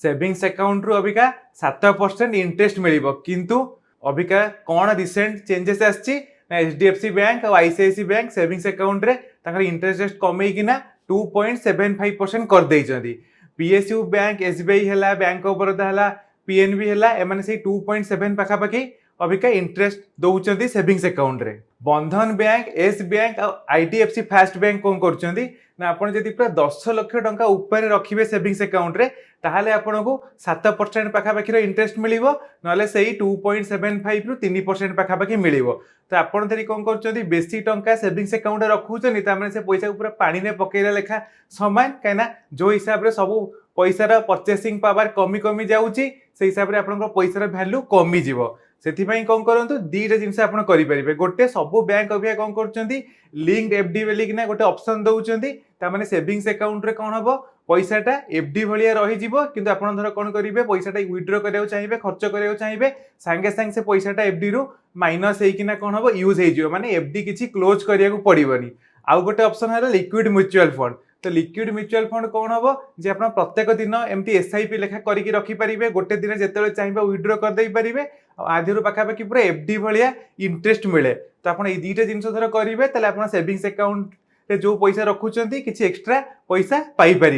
Savings account रु Abika 7% interest मिलिबो किंतु अबिका कौन रिसेंट चेंजेस आछि ना एचडीएफसी बैंक और आईसीआईसी बैंक सेविंग्स अकाउंट रे ताकर इंटरेस्ट रेट कमई किना 2.75% कर देइछंती। पीएसयू बैंक एसबीआई हला बैंक ऑफ बड़ौदा हला पीएनबी हला एमाने से 2.7 पाखा पाखी अबिका इंटरेस्ट दउछंती सेविंग्स अकाउंट रे। बंधन बैंक एस बैंक और आईडीएफसी फास्ट बैंक कोन करछंती ना आपण जदि पूरा 10 लाख टंका ऊपर रखिबे सेविंग्स अकाउंट रे ताहले आपनको 7% पाखापाखी इंटरेस्ट मिलिबो नले सेही 2.75 रु 3% पाखापाखी मिलिबो। तो आपण थरी कोन करछंती बेसी टंका सेविंग्स अकाउंट रखुछनी तामने से पैसा ऊपर पानी ने पकेला लेखा समान काना जो हिसाब रे सब पैसार परचेसिंग पावर कमी कमी जाउची से हिसाब रे आपनको पैसार वैल्यू कमी जीवो। सेथिपाई कौन करंतु दीटा जिनस आपण करि परिबे। गोटे सब बैंक अभिया कौन करछंती लिंक्ड एफडी बेली किना गोटे ऑप्शन दउछंती ता माने सेविंग्स अकाउंट रे कौन हबो पैसाटा एफडी भलिया रही जीवो किंतु आपण धर कौन करिवे पैसाटा विथड्रॉ करियो चाहिबे खर्च करियो चाहिबे संगे संगे से पैसाटा एफडी रु माइनस हे किना कौन हबो यूज हे जीवो माने एफडी किछि क्लोज करिया को पड़िबनी। आउ गोटे ऑप्शन है लिक्विड म्यूचुअल फंड। तो लिक्विड म्यूचुअल फंड कौन हम जे आप प्रत्येक दिन एमती एसआईपी लेखा करके रखिपारे गोटे दिन जिते चाहिए विथड्रॉ करदे पारे आधि पाखापाखि पूरा एफडी भाया इंटरेस्ट मिले। तो आप दुईटा जिन धर करेंगे आप सेविंग्स अकाउंट रे जो पैसा रखुंट किसी एक्सट्रा पैसा पाइपर।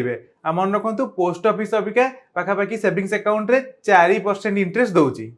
मन रखु पोस्ट ऑफिस अबिका पाखापाखि सेविंग्स अकाउंट रे 4% इंटरेस्ट दौची।